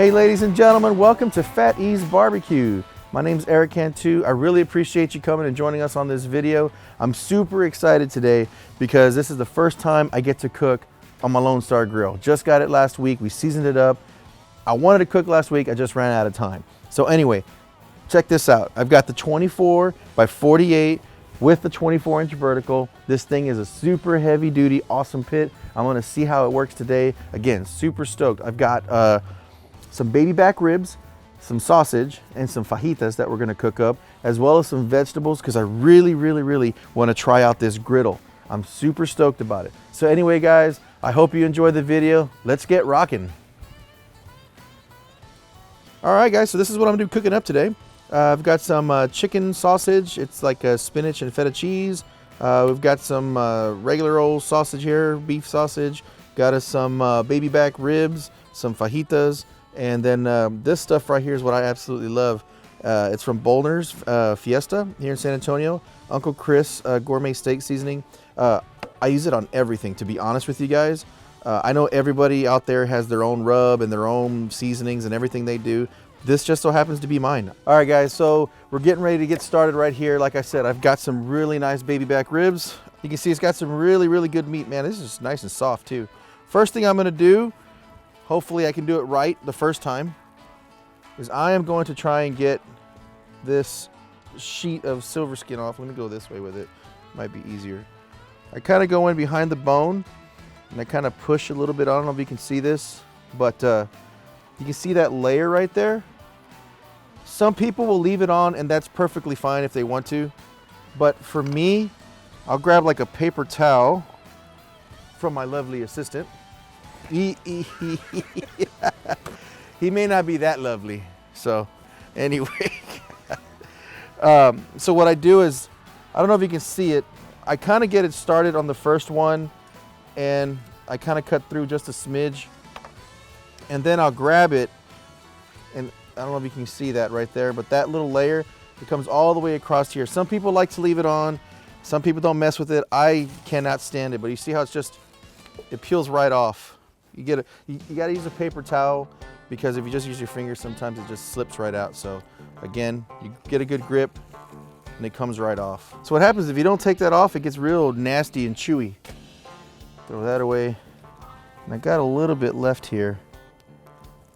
Hey ladies and gentlemen, welcome to Fat E's Barbecue. My name's Eric Cantu. I really appreciate you coming and joining us on this video. I'm super excited today because this is the first time I get to cook on my Lone Star Grill. Just got it last week, we seasoned it up. I wanted to cook last week, I just ran out of time. So anyway, check this out. I've got the 24 by 48 with the 24-inch vertical. This thing is a super heavy duty, awesome pit. I'm gonna see how it works today. Again, super stoked. I've got some baby back ribs, some sausage, and some fajitas that we're gonna cook up, as well as some vegetables, because I really wanna try out this griddle. I'm super stoked about it. So anyway, guys, I hope you enjoy the video. Let's get rocking. All right, guys, so this is what I'm gonna be cooking up today. I've got some chicken sausage. It's like spinach and feta cheese. We've got some regular old sausage here, beef sausage. Got us some baby back ribs, some fajitas, and then this stuff right here is what I absolutely love. It's from Boulder's Fiesta here in San Antonio. Uncle Chris gourmet steak seasoning. I use it on everything, to be honest with you guys. I know everybody out there has their own rub and their own seasonings and everything they do. This just so happens to be mine. All right, guys, so we're getting ready to get started right here. Like I said, I've got some really nice baby back ribs. You can see it's got some really good meat, man. This is nice and soft too. First thing I'm gonna do, hopefully I can do it right the first time, is I am going to try and get this sheet of silver skin off. Let me go this way with it, might be easier. I kind of go in behind the bone and I kind of push a little bit. I don't know if you can see this, but you can see that layer right there. Some people will leave it on and that's perfectly fine if they want to. But for me, I'll grab like a paper towel from my lovely assistant. He may not be that lovely. So anyway, so what I do is, I don't know if you can see it, I kind of get it started on the first one and I kind of cut through just a smidge, and then I'll grab it, and I don't know if you can see that right there, but that little layer, it comes all the way across here. Some people like to leave it on, some people don't mess with it. I cannot stand it, but you see how it's just, it peels right off. You gotta use a paper towel, because if you just use your fingers, sometimes it just slips right out. So again, you get a good grip and it comes right off. So what happens if you don't take that off, it gets real nasty and chewy. Throw that away. And I got a little bit left here.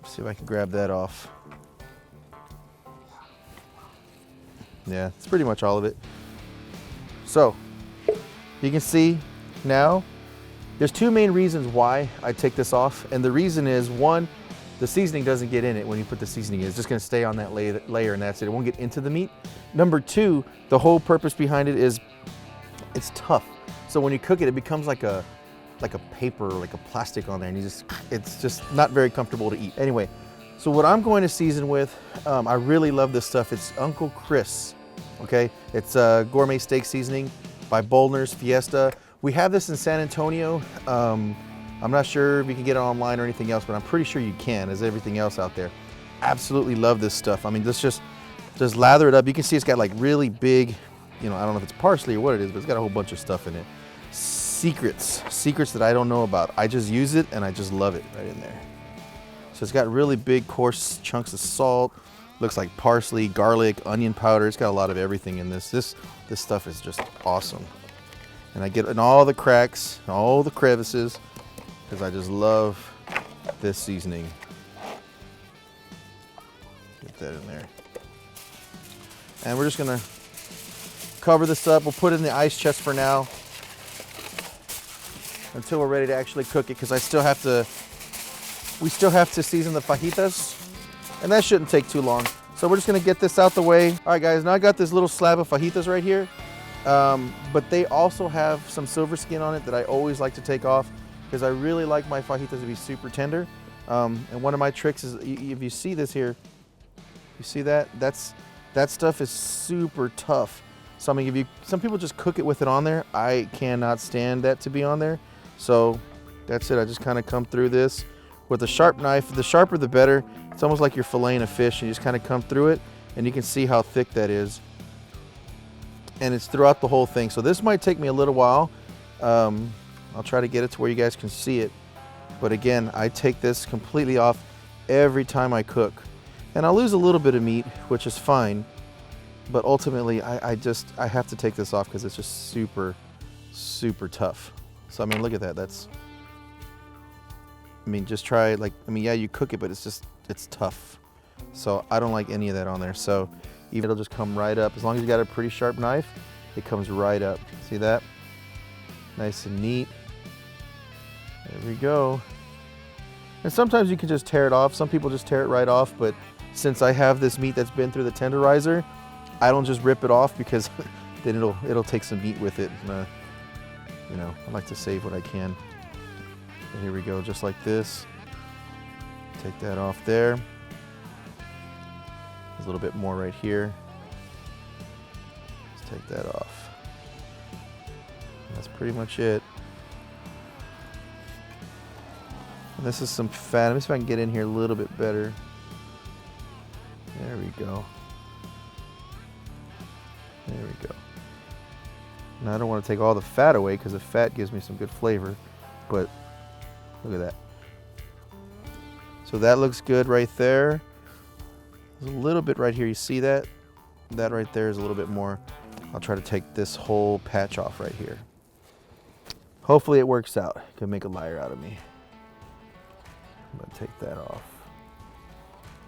Let's see if I can grab that off. Yeah, it's pretty much all of it. So you can see now, there's two main reasons why I take this off. And the reason is, one, the seasoning doesn't get in it when you put the seasoning in. It's just gonna stay on that layer and that's it. It won't get into the meat. Number two, the whole purpose behind it is it's tough. So when you cook it, it becomes like a paper, like a plastic on there, and it's just not very comfortable to eat. Anyway, so what I'm going to season with, I really love this stuff. It's Uncle Chris, okay? It's gourmet steak seasoning by Boulder's Fiesta. We have this in San Antonio. I'm not sure if you can get it online or anything else, but I'm pretty sure you can, as everything else out there. Absolutely love this stuff. I mean, this just lather it up. You can see it's got like really big, you know, I don't know if it's parsley or what it is, but it's got a whole bunch of stuff in it. Secrets that I don't know about. I just use it and I just love it right in there. So it's got really big, coarse chunks of salt. Looks like parsley, garlic, onion powder. It's got a lot of everything in this. This stuff is just awesome. And I get in all the cracks, all the crevices, because I just love this seasoning. Get that in there. And we're just gonna cover this up. We'll put it in the ice chest for now, until we're ready to actually cook it, because we still have to season the fajitas, and that shouldn't take too long. So we're just gonna get this out the way. All right, guys, now I got this little slab of fajitas right here, but they also have some silver skin on it that I always like to take off, because I really like my fajitas to be super tender. And one of my tricks is, if you see this here, you see that? That stuff is super tough. So I'm gonna give you, some people just cook it with it on there. I cannot stand that to be on there. So that's it. I just kind of come through this with a sharp knife. The sharper the better. It's almost like you're filleting a fish, and you just kind of come through it, and you can see how thick that is. And it's throughout the whole thing. So this might take me a little while. I'll try to get it to where you guys can see it. But again, I take this completely off. every time I cook. And I'll lose a little bit of meat, which is fine. But ultimately, I have to take this off because it's just super, super tough. So, I mean, look at that. That's, I mean, just try, like, I mean, yeah, you cook it, but it's tough. So I don't like any of that on there. So even it'll just come right up. As long as you got a pretty sharp knife, it comes right up. See that? Nice and neat. There we go. And sometimes you can just tear it off. Some people just tear it right off, but since I have this meat that's been through the tenderizer, I don't just rip it off because then it'll take some meat with it. You know, I like to save what I can. And here we go, just like this. Take that off there. There's a little bit more right here. Let's take that off. That's pretty much it. And this is some fat. Let me see if I can get in here a little bit better. There we go. There we go. Now I don't want to take all the fat away because the fat gives me some good flavor, but look at that. So that looks good right there. There's a little bit right here. You see that? That right there is a little bit more. I'll try to take this whole patch off right here. Hopefully it works out. Could make a liar out of me. I'm gonna take that off.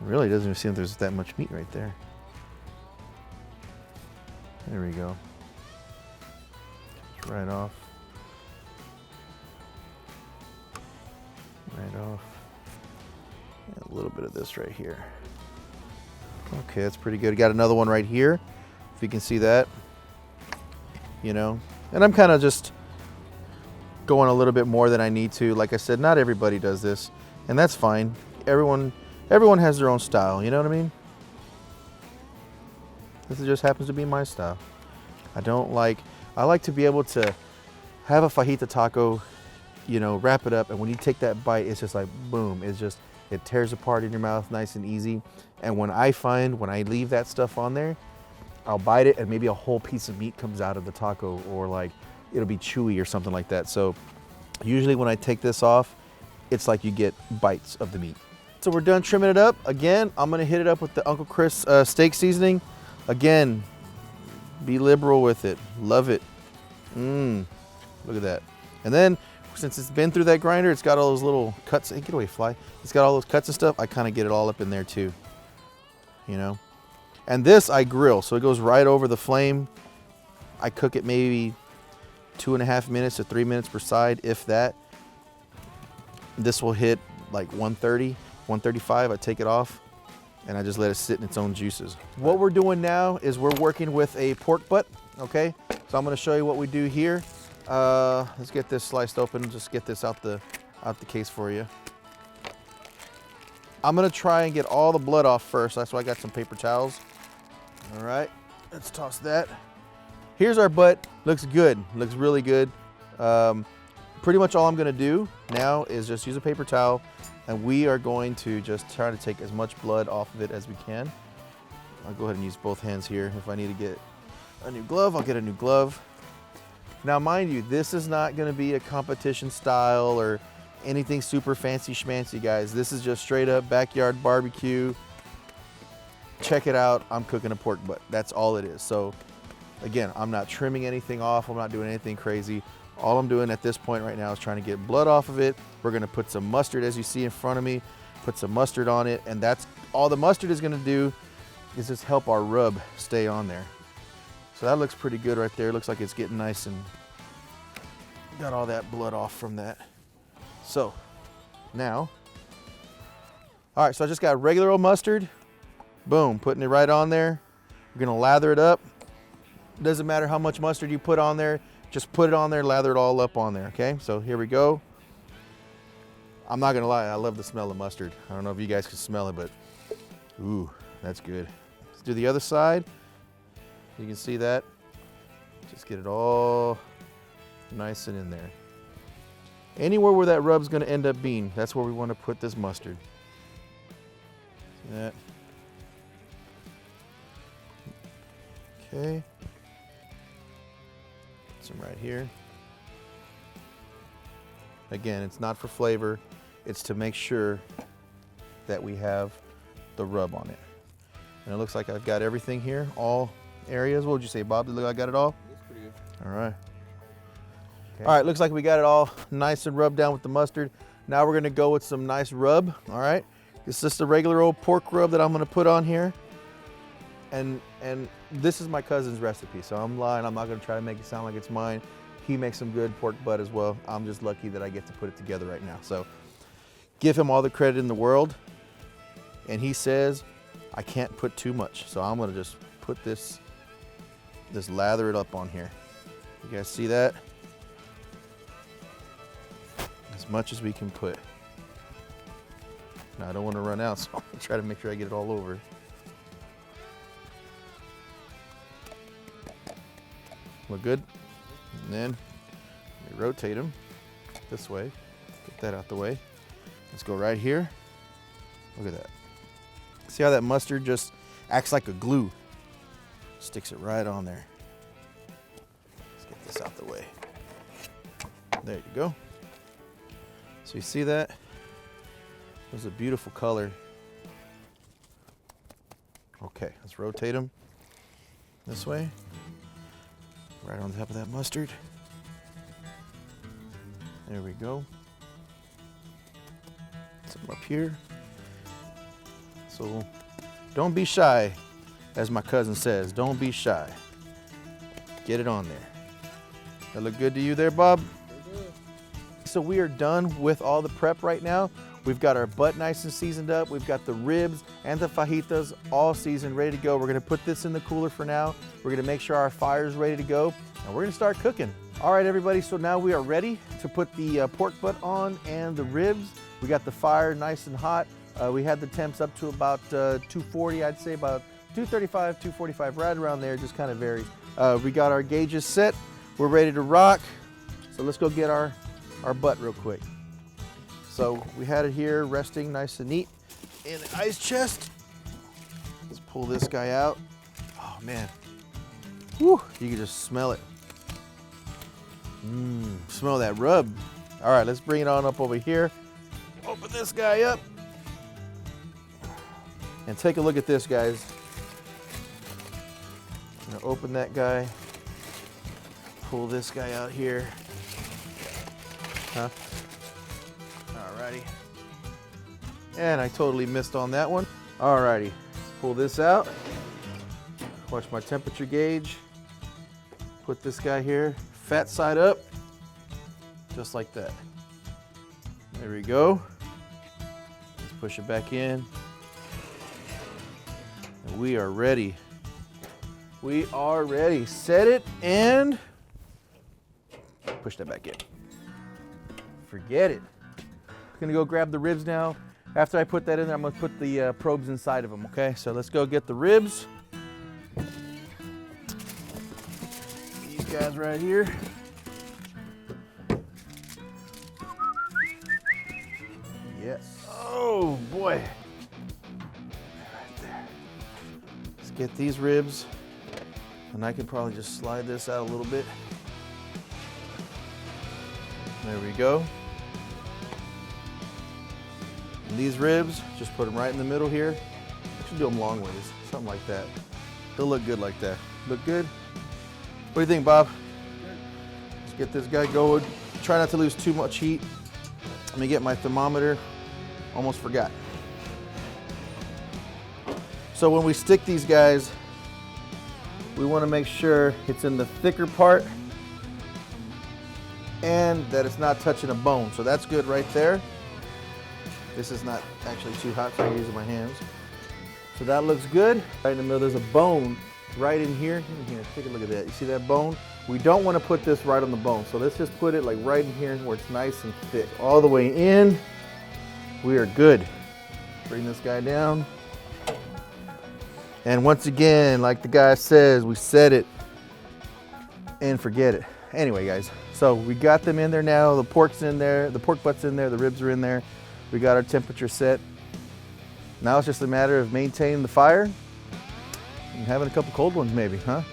It really doesn't even seem there's that much meat right there. There we go. Right off. Right off. And a little bit of this right here. Okay, that's pretty good. Got another one right here, if you can see that. You know, and I'm kind of just going a little bit more than I need to. Like I said, not everybody does this, and that's fine. Everyone has their own style, you know what I mean? This just happens to be my style. I like to be able to have a fajita taco, you know, wrap it up, and when you take that bite, it's just like boom. It tears apart in your mouth nice and easy. And when I leave that stuff on there, I'll bite it and maybe a whole piece of meat comes out of the taco, or like it'll be chewy or something like that. So usually when I take this off, it's like you get bites of the meat. So we're done trimming it up. Again, I'm gonna hit it up with the Uncle Chris steak seasoning. Again, be liberal with it. Love it. Look at that. And then, since it's been through that grinder, it's got all those little cuts. Hey, get away, fly. It's got all those cuts and stuff. I kind of get it all up in there too, you know. And this I grill, so it goes right over the flame. I cook it maybe 2.5 minutes to 3 minutes per side, if that. This will hit like 130, 135. I take it off and I just let it sit in its own juices. What we're doing now is we're working with a pork butt, okay? So I'm gonna show you what we do here. Let's get this sliced open, just get this out the case for you. I'm gonna try and get all the blood off first. That's why I got some paper towels. All right, let's toss that. Here's our butt. Looks good, looks really good. Pretty much all I'm gonna do now is just use a paper towel, and we are going to just try to take as much blood off of it as we can. I'll go ahead and use both hands here. If I need to get a new glove, I'll get a new glove. Now, mind you, this is not gonna be a competition style or anything super fancy schmancy, guys. This is just straight up backyard barbecue. Check it out, I'm cooking a pork butt. That's all it is. So again, I'm not trimming anything off. I'm not doing anything crazy. All I'm doing at this point right now is trying to get blood off of it. We're gonna put some mustard, as you see in front of me, put some mustard on it, and that's all the mustard is gonna do, is just help our rub stay on there. So that looks pretty good right there. Looks like it's getting nice and got all that blood off from that. So now, all right, so I just got regular old mustard. Boom, putting it right on there. We're gonna lather it up. Doesn't matter how much mustard you put on there, just put it on there, lather it all up on there, okay? So here we go. I'm not gonna lie, I love the smell of mustard. I don't know if you guys can smell it, but ooh, that's good. Let's do the other side. You can see that. Just get it all nice and in there. Anywhere where that rub's gonna end up being, that's where we wanna put this mustard. See that? Okay. Some right here. Again, it's not for flavor, it's to make sure that we have the rub on it. And it looks like I've got everything here, all areas. What would you say, Bob? Did it look like I got it all? Looks pretty good. All right. Okay. All right, looks like we got it all nice and rubbed down with the mustard. Now we're gonna go with some nice rub, all right? It's just a regular old pork rub that I'm gonna put on here. And this is my cousin's recipe, so I'm lying. I'm not gonna try to make it sound like it's mine. He makes some good pork butt as well. I'm just lucky that I get to put it together right now. So give him all the credit in the world. And he says, I can't put too much. So I'm gonna just put this lather it up on here. You guys see that? As much as we can put. Now I don't want to run out, so I'm gonna try to make sure I get it all over. Look good? And then we rotate them this way. Get that out the way. Let's go right here. Look at that. See how that mustard just acts like a glue? Sticks it right on there. Let's get this out the way. There you go. So you see that? It was a beautiful color. Okay, let's rotate them this way. Right on top of that mustard. There we go. Some up here. So don't be shy, as my cousin says. Don't be shy. Get it on there. That look good to you there, Bob? So we are done with all the prep right now. We've got our butt nice and seasoned up. We've got the ribs and the fajitas all seasoned, ready to go. We're gonna put this in the cooler for now. We're gonna make sure our fire's ready to go, and we're gonna start cooking. All right, everybody, so now we are ready to put the pork butt on and the ribs. We got the fire nice and hot. We had the temps up to about 240, I'd say about 235, 245, right around there, just kind of varies. We got our gauges set. We're ready to rock. So let's go get our butt real quick. So we had it here resting nice and neat in the ice chest. Let's pull this guy out. Oh man, whew, you can just smell it. Smell that rub. All right, let's bring it on up over here. Open this guy up. And take a look at this, guys. I'm gonna open that guy. Pull this guy out here. Huh? Alrighty. And I totally missed on that one. Alrighty, let's pull this out. Watch my temperature gauge. Put this guy here, fat side up, just like that. There we go. Let's push it back in. And we are ready. We are ready. Set it and push that back in. Forget it. I'm gonna go grab the ribs now. After I put that in there, I'm gonna put the probes inside of them, okay? So let's go get the ribs. These guys right here. Yes. Oh boy. Right there. Let's get these ribs. And I can probably just slide this out a little bit. There we go. And these ribs, just put them right in the middle here. Actually do them long ways, something like that. They'll look good like that. Look good? What do you think, Bob? Let's get this guy going. Try not to lose too much heat. Let me get my thermometer. Almost forgot. So when we stick these guys, we want to make sure it's in the thicker part and that it's not touching a bone. So that's good right there. This is not actually too hot, so I'm using my hands. So that looks good. Right in the middle, there's a bone right in here. Here, take a look at that. You see that bone? We don't want to put this right on the bone. So let's just put it like right in here where it's nice and thick. All the way in. We are good. Bring this guy down. And once again, like the guy says, we set it and forget it. Anyway, guys, so we got them in there now. The pork's in there, the pork butt's in there, the ribs are in there. We got our temperature set. Now it's just a matter of maintaining the fire and having a couple cold ones maybe, huh?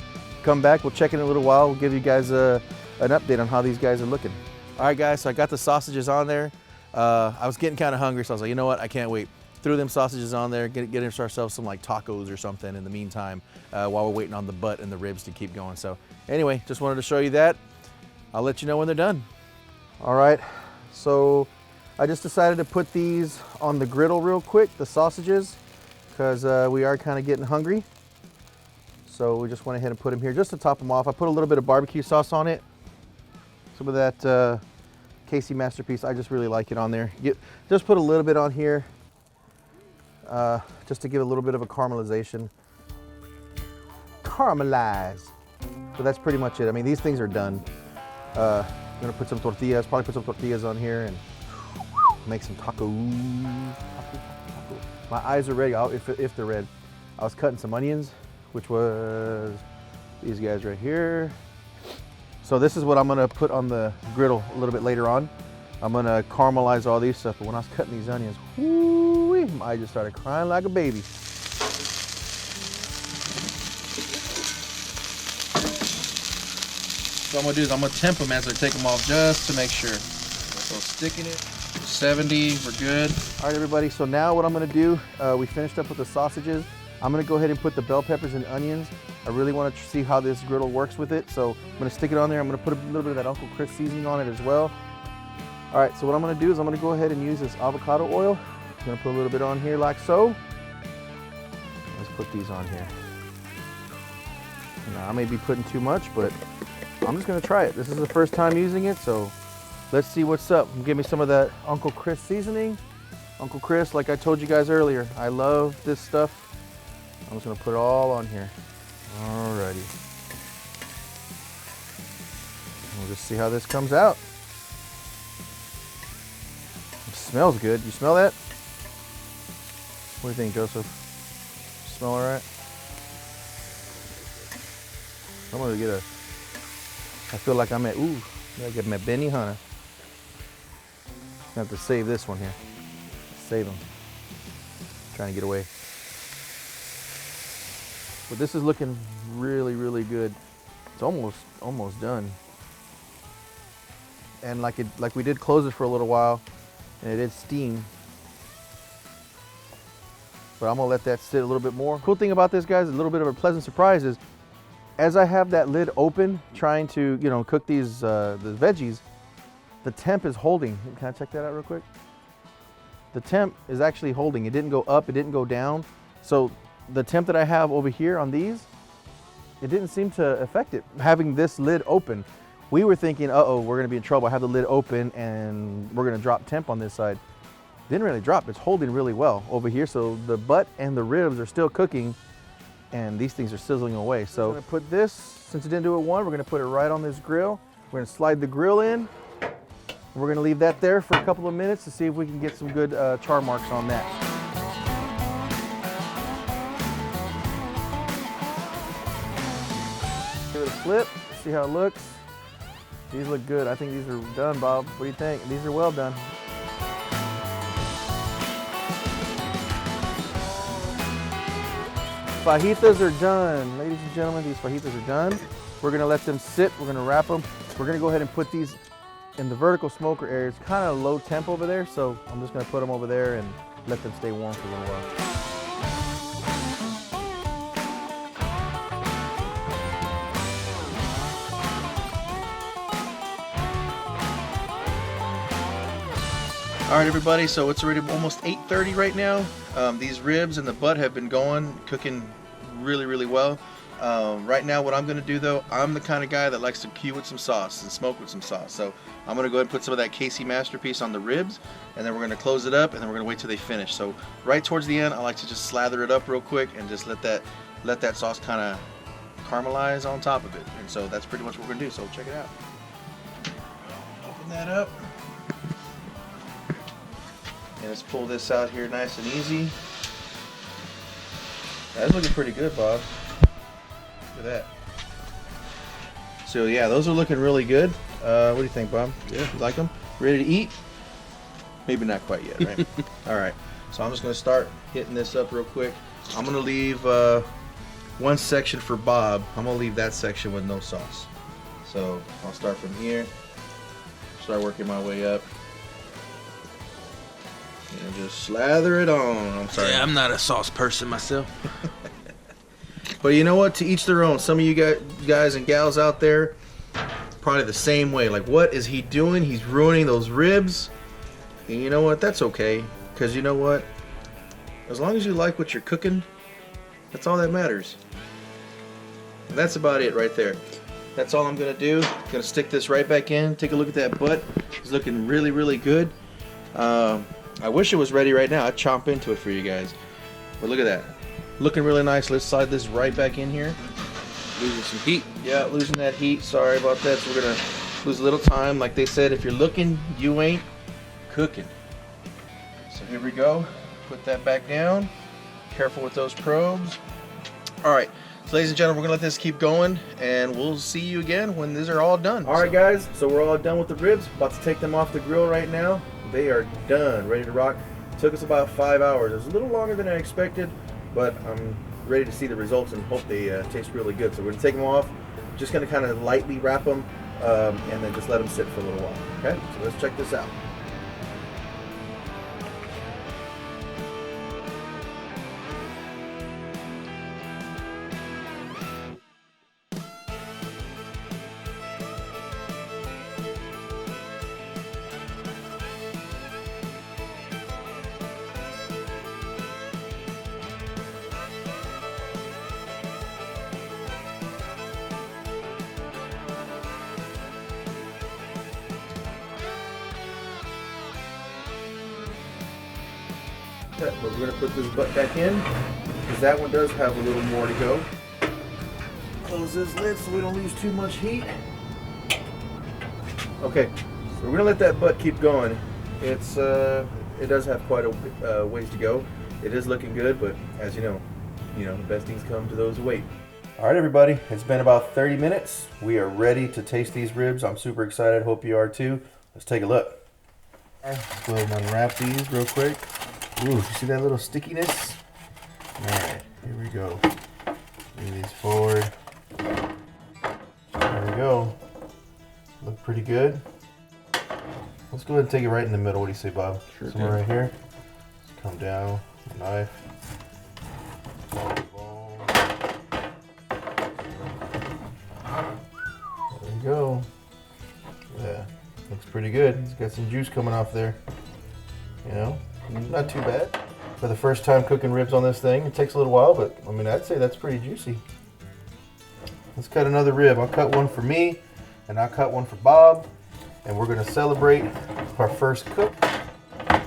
Come back, we'll check in a little while. We'll give you guys an update on how these guys are looking. All right, guys, so I got the sausages on there. I was getting kind of hungry, so I was like, you know what, I can't wait. threw them sausages on there, get ourselves some like tacos or something in the meantime, while we're waiting on the butt and the ribs to keep going. So anyway, just wanted to show you that. I'll let you know when they're done. All right, so I just decided to put these on the griddle real quick, the sausages, because we are kind of getting hungry. So we just went ahead and put them here just to top them off. I put a little bit of barbecue sauce on it. Some of that Casey Masterpiece, I just really like it on there. Just put a little bit on here, just to give a little bit of a caramelization. Caramelize. So that's pretty much it. I mean, these things are done. I'm gonna put some tortillas, probably put some tortillas on here and make some tacos. My eyes are ready, if they're red. I was cutting some onions, which was these guys right here. So this is what I'm gonna put on the griddle a little bit later on. I'm gonna caramelize all these stuff, but when I was cutting these onions, whoo-wee, my eye just started crying like a baby. So what I'm gonna do is I'm gonna temp them as I take them off just to make sure. So sticking it, 70, we're good. All right, everybody, so now what I'm gonna do, we finished up with the sausages. I'm gonna go ahead and put the bell peppers and onions. I really wanna see how this griddle works with it. So I'm gonna stick it on there. I'm gonna put a little bit of that Uncle Chris seasoning on it as well. All right, so what I'm gonna do is I'm gonna go ahead and use this avocado oil. I'm gonna put a little bit on here like so. Let's put these on here. Now, I may be putting too much, but I'm just gonna try it. This is the first time using it, so let's see what's up. Give me some of that Uncle Chris seasoning. Uncle Chris, like I told you guys earlier, I love this stuff. I'm just gonna put it all on here. Alrighty. We'll just see how this comes out. It smells good. You smell that? What do you think, Joseph? Smell all right? I'm gonna get I feel like I'm at, I get my Benny Hunter. I have to save this one here. Save him. Trying to get away. But this is looking really, really good. It's almost done. And like we did close it for a little while, and it did steam. But I'm gonna let that sit a little bit more. Cool thing about this, guys, a little bit of a pleasant surprise is, as I have that lid open, trying to, cook these the veggies, the temp is holding. Can I check that out real quick? The temp is actually holding. It didn't go up, it didn't go down. So the temp that I have over here on these, it didn't seem to affect it. Having this lid open, we were thinking, uh-oh, we're gonna be in trouble. I have the lid open and we're gonna drop temp on this side. Didn't really drop, it's holding really well over here. So the butt and the ribs are still cooking and these things are sizzling away. So I'm gonna put this, since it didn't do it one, we're gonna put it right on this grill. We're gonna slide the grill in. We're gonna leave that there for a couple of minutes to see if we can get some good char marks on that. Give it a flip, see how it looks. These look good. I think these are done, Bob. What do you think? These are well done. Fajitas are done. Ladies and gentlemen, these fajitas are done. We're gonna let them sit. We're gonna wrap them. We're gonna go ahead and put these in the vertical smoker area. It's kind of low temp over there, so I'm just gonna put them over there and let them stay warm for a little while. All right, everybody, so it's already almost 8:30 right now. These ribs and the butt have been cooking really, really well. Right now, what I'm gonna do though, I'm the kind of guy that likes to cue with some sauce and smoke with some sauce. So I'm gonna go ahead and put some of that Casey Masterpiece on the ribs, and then we're gonna close it up, and then we're gonna wait till they finish. So right towards the end, I like to just slather it up real quick and just let that sauce kind of caramelize on top of it. And so that's pretty much what we're gonna do. So check it out. Open that up. And let's pull this out here nice and easy. That's looking pretty good, Bob. Look at that. So yeah, those are looking really good. What do you think, Bob? Yeah. You like them? Ready to eat? Maybe not quite yet, right? All right. So I'm just gonna start hitting this up real quick. I'm gonna leave one section for Bob. I'm gonna leave that section with no sauce. So I'll start from here. Start working my way up. And just slather it on. I'm sorry. Yeah, I'm not a sauce person myself. But you know what? To each their own. Some of you guys and gals out there, probably the same way. Like, what is he doing? He's ruining those ribs. And you know what? That's okay. Because you know what? As long as you like what you're cooking, that's all that matters. And that's about it right there. That's all I'm going to do. I'm going to stick this right back in. Take a look at that butt. It's looking really, really good. I wish it was ready right now. I'd chomp into it for you guys. But look at that. Looking really nice. Let's slide this right back in here. Losing some heat. Yeah, losing that heat. Sorry about that. So we're going to lose a little time. Like they said, if you're looking, you ain't cooking. So here we go. Put that back down. Careful with those probes. All right. So ladies and gentlemen, we're going to let this keep going, and we'll see you again when these are all done. All right, guys. So we're all done with the ribs. About to take them off the grill right now. They are done, ready to rock. Took us about 5 hours. It was a little longer than I expected, but I'm ready to see the results and hope they taste really good. So we're going to take them off. Just going to kind of lightly wrap them and then just let them sit for a little while. Okay, so let's check this out. But we're going to put this butt back in because that one does have a little more to go. Close this lid so we don't lose too much heat. Okay, so we're going to let that butt keep going. It does have quite a ways to go. It is looking good, but as you know, the best things come to those who wait. All right, everybody, it's been about 30 minutes. We are ready to taste these ribs. I'm super excited. Hope you are too. Let's take a look. Let's go ahead and unwrap these real quick. Ooh, you see that little stickiness? Alright, here we go. Move these forward. There we go. Look pretty good. Let's go ahead and take it right in the middle. What do you say, Bob? Sure. Somewhere right here. Let's come down, knife. There we go. Yeah, looks pretty good. It's got some juice coming off there. Not too bad. For the first time cooking ribs on this thing, it takes a little while, but I mean, I'd say that's pretty juicy. Let's cut another rib. I'll cut one for me, and I'll cut one for Bob, and we're gonna celebrate our first cook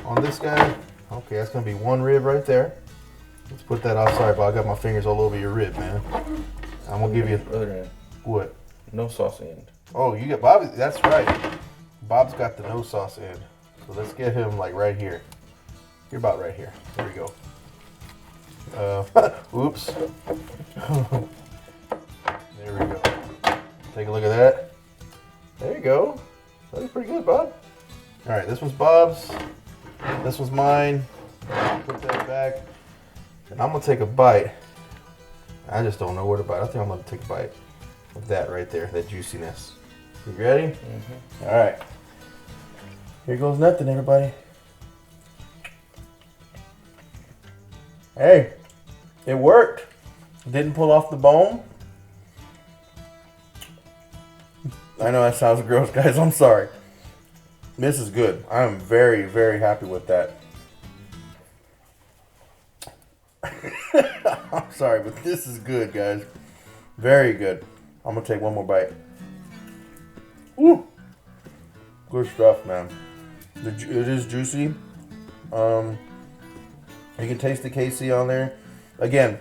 on this guy. Okay, that's gonna be one rib right there. Let's put that off. Sorry, Bob, I got my fingers all over your rib, man. I'm gonna give you Other end. what? No sauce end. Oh, you got Bob. That's right. Bob's got the no sauce end. So let's get him like right here. You're about right here. There we go. Oops. There we go. Take a look at that. There you go. That was pretty good, Bob. All right, this one's Bob's. This one's mine. Put that back. And I'm gonna take a bite. I just don't know where to bite. I think I'm gonna take a bite of that right there, that juiciness. You ready? Mm-hmm. All right. Here goes nothing, everybody. Hey, it worked. Didn't pull off the bone. I know that sounds gross, guys. I'm sorry. This is good. I'm very, very happy with that. I'm sorry, but this is good, guys. Very good. I'm going to take one more bite. Woo! Good stuff, man. It is juicy. You can taste the KC on there. Again,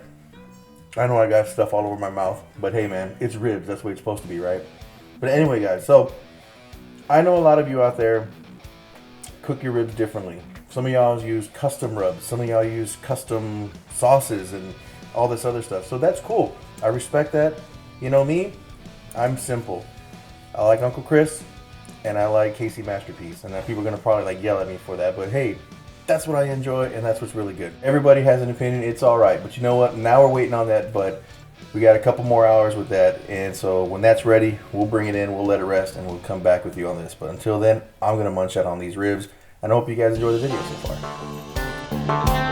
I know I got stuff all over my mouth, but hey, man, it's ribs. That's what it's supposed to be, right? But anyway, guys, so I know a lot of you out there cook your ribs differently. Some of y'all use custom rubs. Some of y'all use custom sauces and all this other stuff. So that's cool. I respect that. You know me, I'm simple. I like Uncle Chris, and I like Casey Masterpiece. And people are going to probably like yell at me for that, but hey, that's what I enjoy, and that's what's really good. Everybody has an opinion. It's all right. But you know what? Now we're waiting on that, but we got a couple more hours with that. And so when that's ready, we'll bring it in, we'll let it rest, and we'll come back with you on this. But until then, I'm going to munch out on these ribs. And I hope you guys enjoy the video so far.